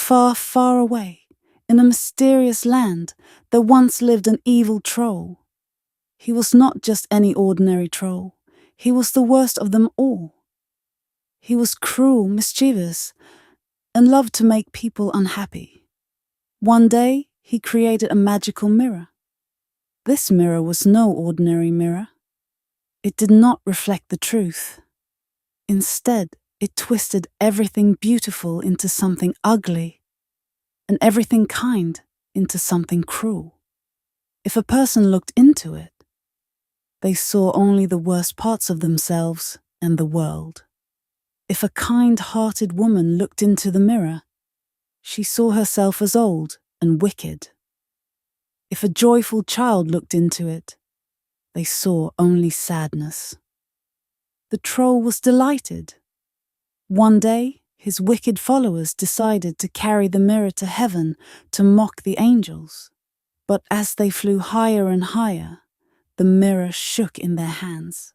Far, far away, in a mysterious land, there once lived an evil troll. He was not just any ordinary troll. He was the worst of them all. He was cruel, mischievous, and loved to make people unhappy. One day, he created a magical mirror. This mirror was no ordinary mirror. It did not reflect the truth. Instead, it twisted everything beautiful into something ugly, and everything kind into something cruel. If a person looked into it, they saw only the worst parts of themselves and the world. If a kind-hearted woman looked into the mirror, she saw herself as old and wicked. If a joyful child looked into it, they saw only sadness. The troll was delighted. One day, his wicked followers decided to carry the mirror to heaven to mock the angels. But as they flew higher and higher, the mirror shook in their hands.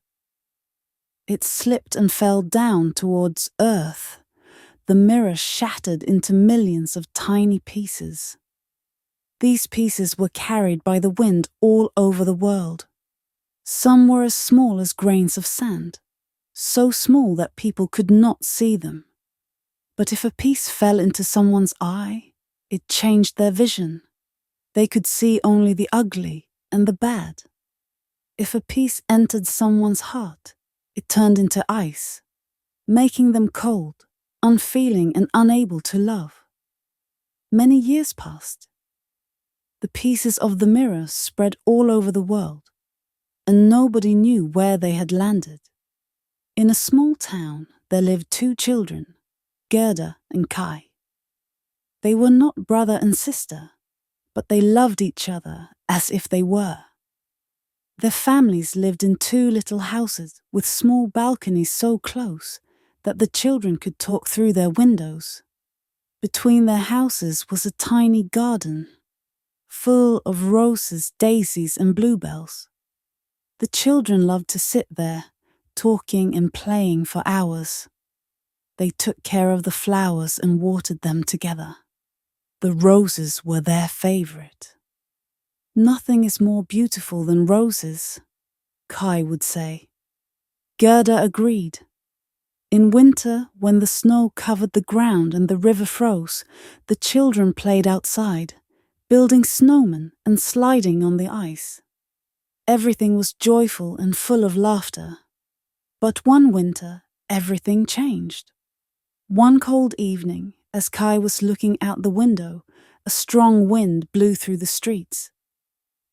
It slipped and fell down towards earth. The mirror shattered into millions of tiny pieces. These pieces were carried by the wind all over the world. Some were as small as grains of sand, so small that people could not see them. But if a piece fell into someone's eye, it changed their vision. They could see only the ugly and the bad. If a piece entered someone's heart, it turned into ice, making them cold, unfeeling, and unable to love. Many years passed. The pieces of the mirror spread all over the world, and nobody knew where they had landed. In a small town, there lived two children, Gerda and Kai. They were not brother and sister, but they loved each other as if they were. Their families lived in two little houses with small balconies so close that the children could talk through their windows. Between their houses was a tiny garden, full of roses, daisies, and bluebells. The children loved to sit there, talking and playing for hours. They took care of the flowers and watered them together. The roses were their favorite. "Nothing is more beautiful than roses," Kai would say. Gerda agreed. In winter, when the snow covered the ground and the river froze, the children played outside, building snowmen and sliding on the ice. Everything was joyful and full of laughter. But one winter, everything changed. One cold evening, as Kai was looking out the window, a strong wind blew through the streets.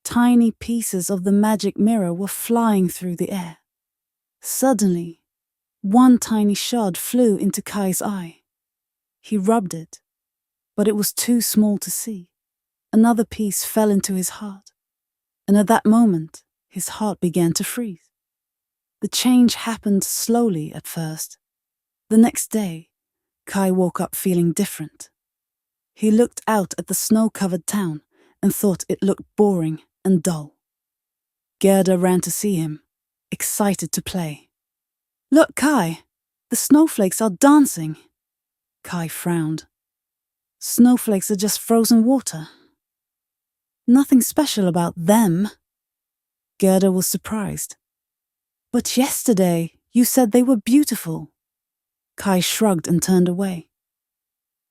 Tiny pieces of the magic mirror were flying through the air. Suddenly, one tiny shard flew into Kai's eye. He rubbed it, but it was too small to see. Another piece fell into his heart, and at that moment, his heart began to freeze. The change happened slowly at first. The next day, Kai woke up feeling different. He looked out at the snow-covered town and thought it looked boring and dull. Gerda ran to see him, excited to play. "Look, Kai, the snowflakes are dancing." Kai frowned. "Snowflakes are just frozen water. Nothing special about them." Gerda was surprised. "But yesterday you said they were beautiful." Kai shrugged and turned away.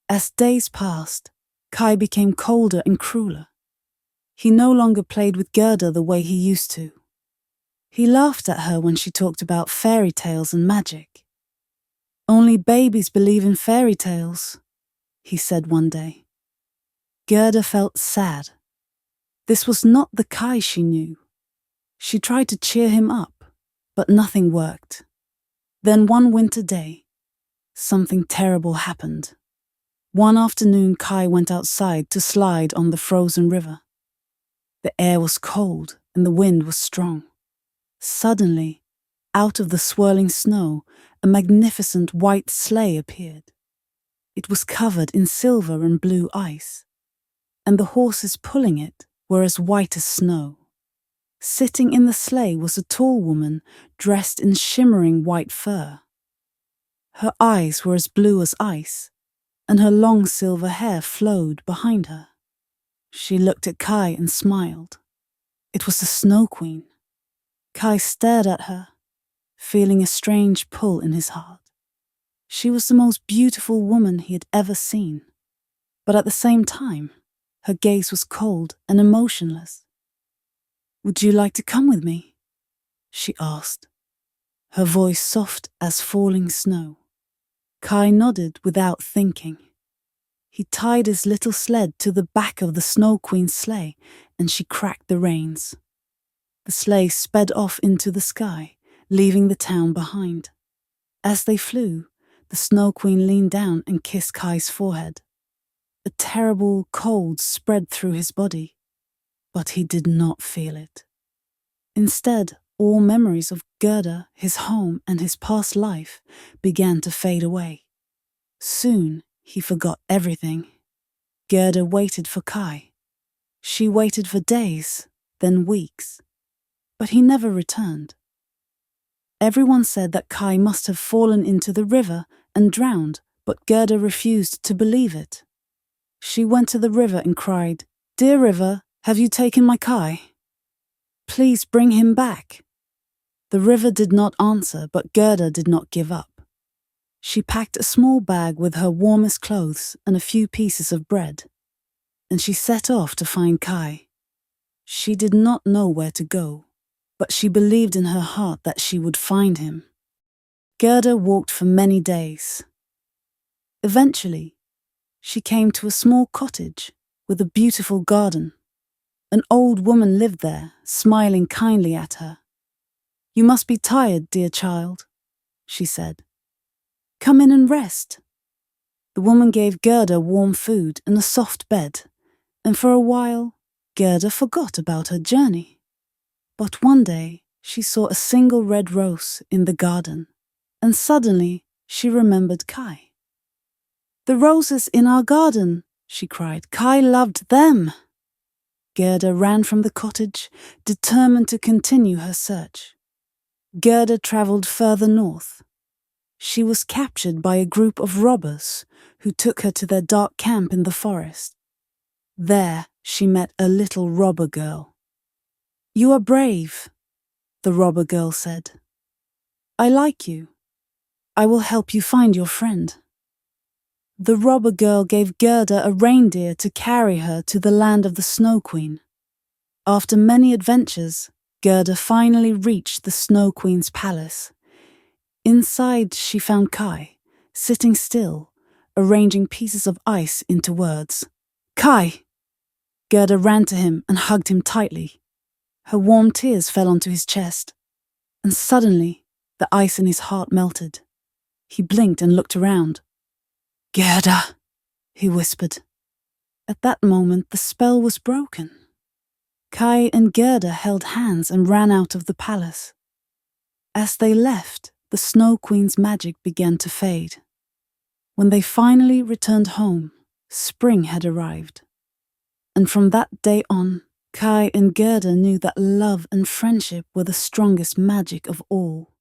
As days passed, Kai became colder and crueler. He no longer played with Gerda the way he used to. He laughed at her when she talked about fairy tales and magic. "Only babies believe in fairy tales," he said one day. Gerda felt sad. This was not the Kai she knew. She tried to cheer him up, but nothing worked. Then one winter day, something terrible happened. One afternoon, Kai went outside to slide on the frozen river. The air was cold and the wind was strong. Suddenly, out of the swirling snow, a magnificent white sleigh appeared. It was covered in silver and blue ice, and the horses pulling it were as white as snow. Sitting in the sleigh was a tall woman dressed in shimmering white fur. Her eyes were as blue as ice, and her long silver hair flowed behind her. She looked at Kai and smiled. It was the Snow Queen. Kai stared at her, feeling a strange pull in his heart. She was the most beautiful woman he had ever seen, but at the same time, her gaze was cold and emotionless. "Would you like to come with me?" she asked, her voice soft as falling snow. Kai nodded without thinking. He tied his little sled to the back of the Snow Queen's sleigh, and she cracked the reins. The sleigh sped off into the sky, leaving the town behind. As they flew, the Snow Queen leaned down and kissed Kai's forehead. A terrible cold spread through his body, but he did not feel it. Instead, all memories of Gerda, his home, and his past life began to fade away. Soon, he forgot everything. Gerda waited for Kai. She waited for days, then weeks, but he never returned. Everyone said that Kai must have fallen into the river and drowned, but Gerda refused to believe it. She went to the river and cried, "Dear river, have you taken my Kai? Please bring him back." The river did not answer, but Gerda did not give up. She packed a small bag with her warmest clothes and a few pieces of bread, and she set off to find Kai. She did not know where to go, but she believed in her heart that she would find him. Gerda walked for many days. Eventually, she came to a small cottage with a beautiful garden. An old woman lived there, smiling kindly at her. "You must be tired, dear child," she said. "Come in and rest." The woman gave Gerda warm food and a soft bed, and for a while, Gerda forgot about her journey. But one day, she saw a single red rose in the garden, and suddenly she remembered Kai. "The roses in our garden," she cried. "Kai loved them." Gerda ran from the cottage, determined to continue her search. Gerda travelled further north. She was captured by a group of robbers who took her to their dark camp in the forest. There, she met a little robber girl. "You are brave," the robber girl said. "I like you. I will help you find your friend." The robber girl gave Gerda a reindeer to carry her to the land of the Snow Queen. After many adventures, Gerda finally reached the Snow Queen's palace. Inside, she found Kai, sitting still, arranging pieces of ice into words. "Kai!" Gerda ran to him and hugged him tightly. Her warm tears fell onto his chest, and suddenly the ice in his heart melted. He blinked and looked around. "Gerda," he whispered. At that moment, the spell was broken. Kai and Gerda held hands and ran out of the palace. As they left, the Snow Queen's magic began to fade. When they finally returned home, spring had arrived. And from that day on, Kai and Gerda knew that love and friendship were the strongest magic of all.